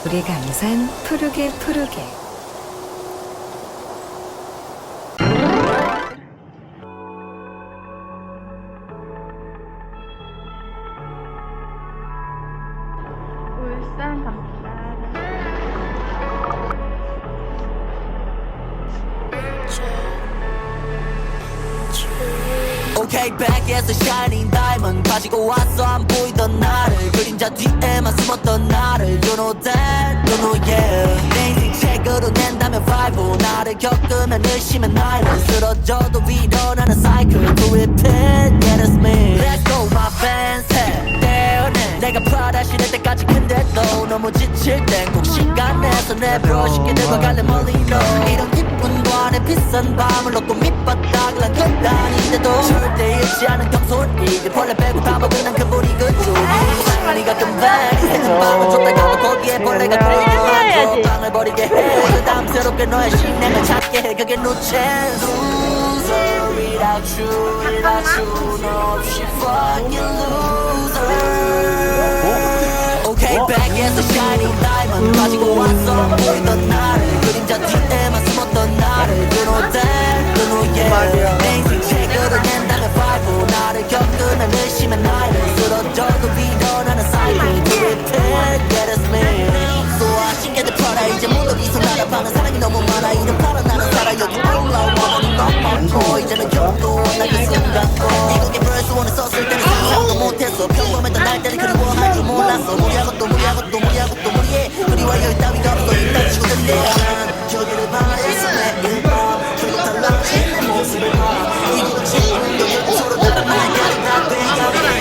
우리 강산 푸르게 푸르게. 울산 갑니다. Okay, back에서 shining diamond 가지고 왔어 안 보이던 나를 그림자 뒤에만 숨었던 나를 You know that, you know yeah 내 인생 책으로 낸다면 Bible 나를 겪으면 의심은 나를 쓰러져도 일어나는 cycle To repeat, yeah that's me Let's go my fans, hey, 떼어내 내가 프라다 신을 때까지 근데 또 너무 지칠 땐 꼭 시간 내서 내버려 쉽게 늙어갈래 멀리 너 이런 기쁜 관에 비싼 밤을 놓고 밑바닥을 난 끝다니는데도 절대 잃지 않은 경솔이 벌레 빼고 다 먹은 난 근본이 그쪽이 네가 금방 새는 밤을 쫓다가 거기에 벌레가 그래도 빵을 버리게 해 그 다음 새롭게 너의 신뢰를 찾게 해 그게 no chance Loser without you without you 너 없이 fucking loser Okay back에서 shining diamond 가지고 왔어 보이던 나를 그림자 뒤에만 숨었던 나를 You know that, you know yeah 내 인생 책으로 낸다면 Bible 나를 겪으면 의심은 나를 쓰러져도 일어나는 cycle To repeat, yeah that's me So I 신기하게 팔아 이제 무더기서 날아가는 사랑이 너무 많아 이름 팔아 나는 살아 여기 올라와 원하는 너무 많고 이제는 경도 나의 순간고 이곡에 verse 1을 썼을 때는 상상도 못했어 평범했던 날 때는 그리워할 줄 몰랐어 무리하고 또 무리하고 또 무리하고 또 무리해 그리워요 따위가 없어 일단 치고든데 난 저기를 바라했어 매일 밤 결국 달라진 내 모습을 봐 이곳은 지금도 결국 서로 다른 말들이 다 돼가네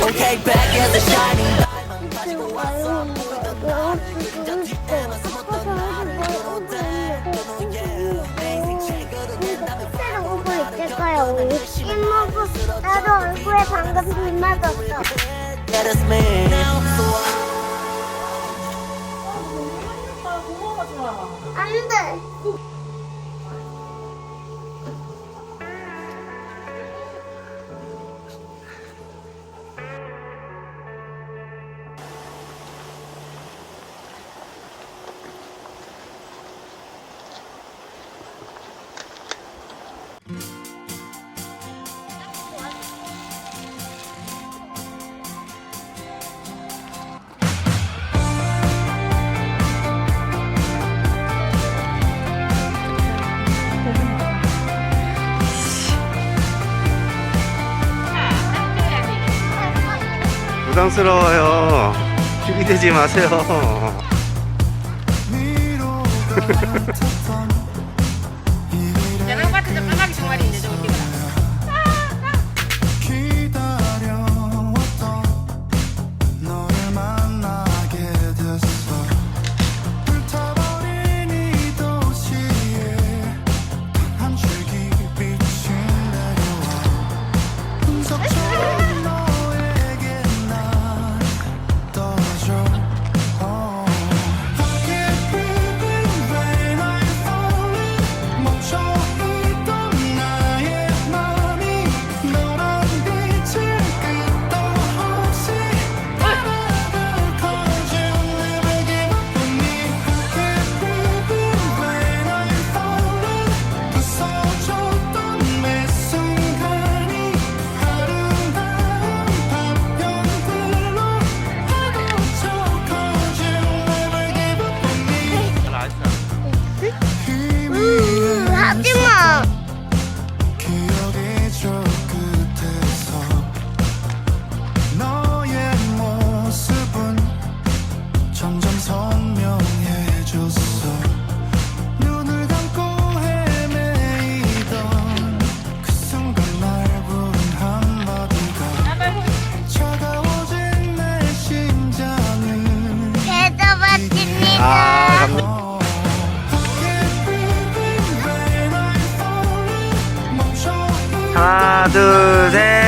Okay back as a shining diamond 가지고 왔어 보이던 나를 그림자 뒤에만 숨었던 나를 You know that, you know yeah 내 인생 책으로 낸다면 새로 오고 있을까요? 입먹고 나도 얼굴에 방금 비 맞았어. Yeah that's me 안 돼. 부담스러워요. 들이대지 마세요. 내가 같은 데 까마귀 정말이 있는데 저거 찍어라. 하지마. 대접받습니다. 하나, 둘, 셋.